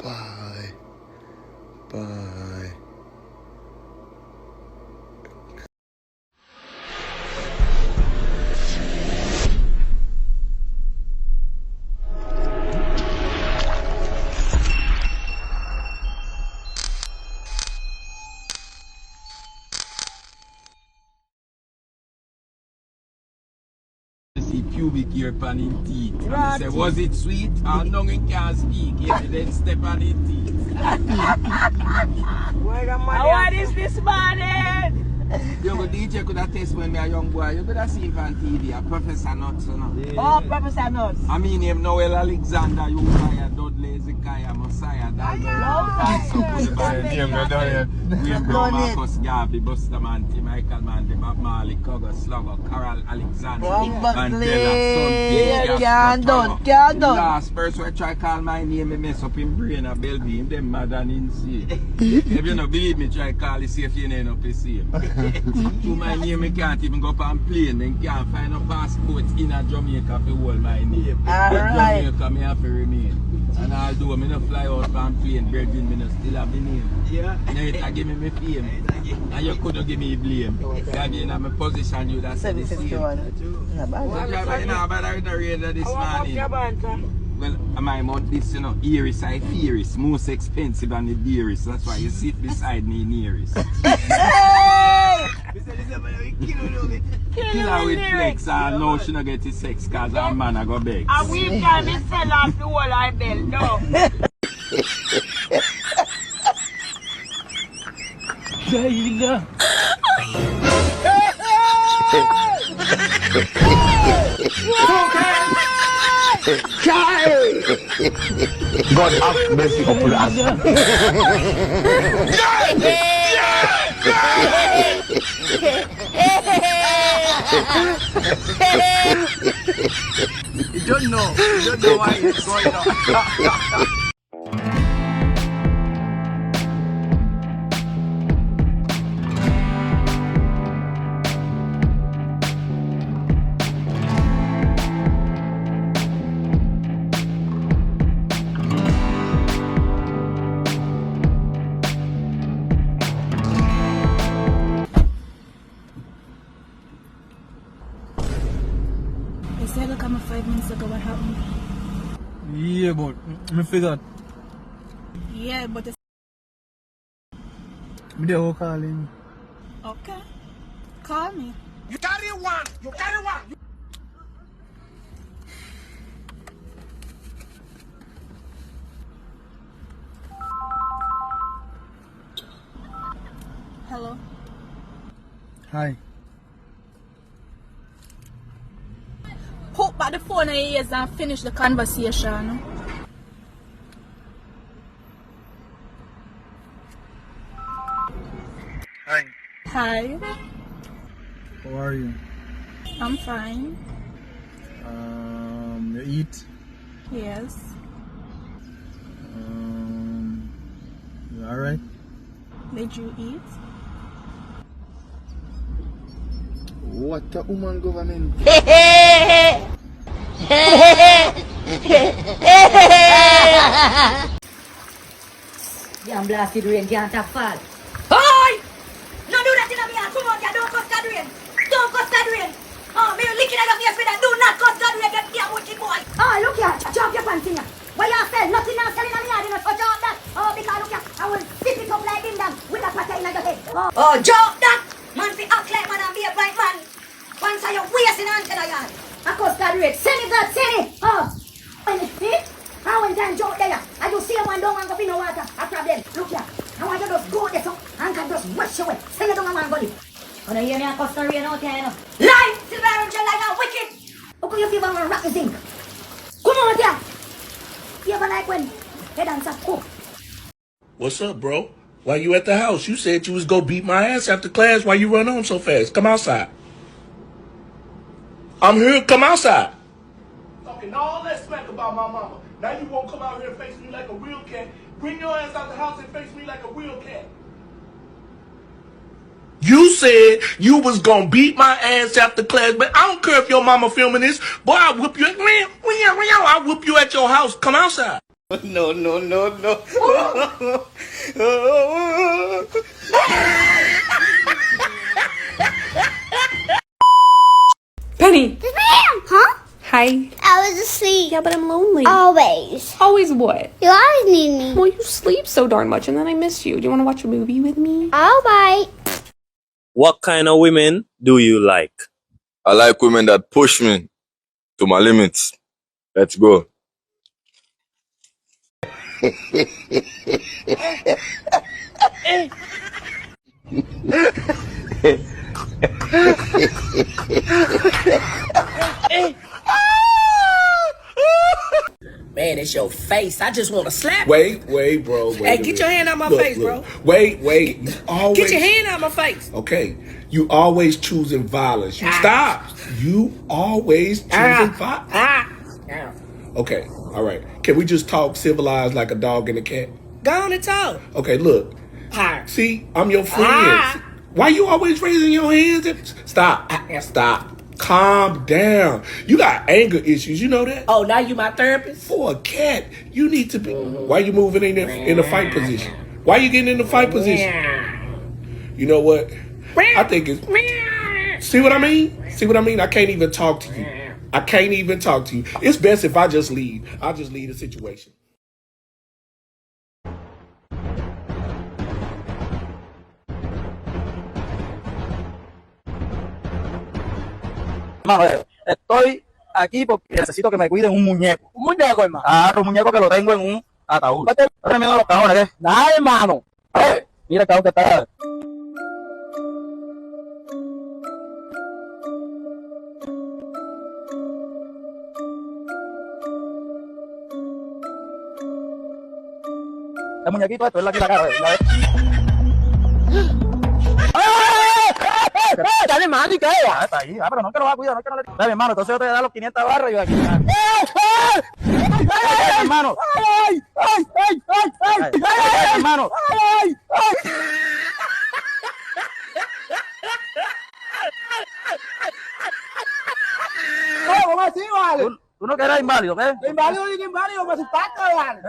Bye. Bye. Pubic hair pan in teeth. And he say, was it sweet? Or no, he can't speak. Yeah, then step on his teeth. What is this morning? Young DJ could have test when me a young boy. You could have seen on TV, a Professor Nuts, you know. Yeah. Oh, Professor Nuts. I mean him Noel Alexander, Uriah, Dudley, Ezekiah, Messiah, William Brown, Marcus Garvey, Buster Manty, Michael Mandy, Bob Marley, Cogger, Slugger, Carol Alexander, Mandela, can't done. Last person I try call my name, I mess up in brain, I bell him, them mad and insane. If you don't believe me, try call you, see if you ain't up the same. To my name, I can't even go up on plane, then can't find a passport in a Jamaica to hold my name. Alright. Jamaica, me have to remain. And although I don't fly out on plane, Virgin, I still have the name. Yeah. Now you give me fame. And you couldn't give me blame. Because in my position, you that's the same. So driver, but I don't read this morning. Well, my mouth this, you know, Iris, I fearist, most expensive than the dearest. That's why you sit beside me nearest. Kill her with flex, and now she don't get his sex because her man I go beg. And we've got to sell off the whole I bell, no. China. God have mercy upon us. You don't know why it's going on. They said they'll come 5 minutes ago. What happened? Yeah, but I forgot. Yeah, but it's... Me they will call him. Okay. Call me. You carry one. Hello. Hi. Put back the phone in your ears and finish the conversation. Hi. Hi. How are you? I'm fine. You eat? Yes. You alright? Did you eat? What a woman government. Damn blasted rain can't have fall. Boy! No do that in a me house. Come on, you don't cuss God rain. Don't cuss God rain. Oh, me licking at your face with that. Do not cuss God rain, that damn wicked boy. Oh, look here. Jump your pants in here. Why you sell nothing else selling on me yard, you know, so jump that. Oh, because look here. I will zip it up like him down with a pattern in your head. Oh, jump that. Man, fi act like man and be a bright man. Once are you wasting on to the yard. I cuss God rain. Send it, God, send it. Oh, when you see? How when time jump there, and you see one down and go in no water, a problem. Look here, I want you to just go there so and can just wash away. Send it down and go live. You know, hear me and cuss the rain out here, you know. Lie! Silver Angel like a wicked! How can you feel when rock the zinc? Come on here! You ever like when they dance a cook? What's up, bro? Why you at the house? You said you was gonna beat my ass after class. Why you run on so fast? Come outside. I'm here. Come outside. Talking all that smack about my mama. Now you won't come out here and face me like a real cat. Bring your ass out the house and face me like a real cat. You said you was gonna beat my ass after class, but I don't care if your mama filming this. Boy, I'll whoop you. I'll whoop you at your house. Come outside. No, no, no, no. Penny. Yes, ma'am. Huh? Hi. I was asleep. Yeah, but I'm lonely. Always. Always what? You always need me. Well, you sleep so darn much, and then I miss you. Do you want to watch a movie with me? All right. What kind of women do you like? I like women that push me to my limits. Let's go. Man, it's your face. I just want to slap. Wait, bro. Hey, get your hand out my face, bro. Wait. You always, Get your hand out my face. Okay. You always choosing violence. Stop. You always choosing violence. Okay. All right. Can we just talk civilized like a dog and a cat? Go on and talk. Okay, look. See, I'm your friend. Why you always raising your hands? Stop. Stop. Calm down. You got anger issues. You know that? Oh, now you my therapist? For a cat, you need to be. Why you moving in the fight position? Why you getting in the fight position? You know what? I think it's. See what I mean? See what I mean? I can't even talk to you. I can't even talk to you. It's best if I just leave. I'll just leave the situation. Estoy aquí porque necesito que me cuiden un muñeco. Un muñeco, hermano. Ah, un muñeco que lo tengo en un ataúd. Ahora miedo a los cajones, ¿qué? Nada, hermano. Mira el cajón que está. El muñequito esto, él aquí la cara. Dale, mano, y qué. Está ahí. Pero no que lo va a cuidar, no que no le. Dale, hermano, entonces yo te voy a dar los 500 barras y yo aquí. Hermano. Hermano. ¿Cómo así, vale? Tú no que eres inválido, ¿qué? Inválido, me asustaste, vale.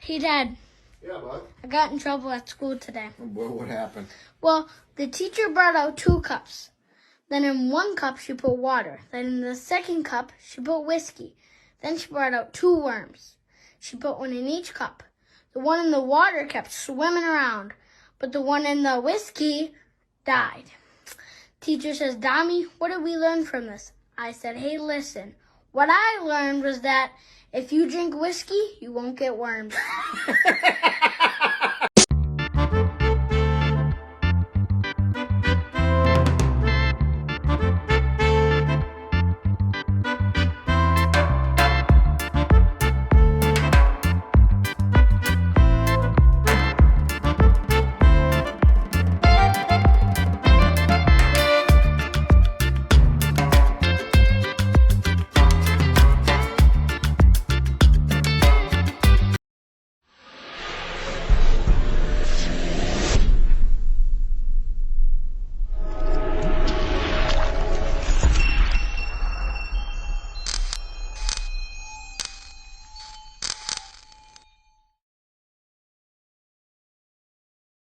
Hey, Dad. Yeah, bud. I got in trouble at school today. Oh, boy, what happened? Well, the teacher brought out 2 cups. Then in one cup she put water. Then in the second cup she put whiskey. Then she brought out 2 worms. She put one in each cup. The one in the water kept swimming around, but the one in the whiskey died. Teacher says, Dami, what did we learn from this? I said, hey, listen. What I learned was that if you drink whiskey, you won't get worms.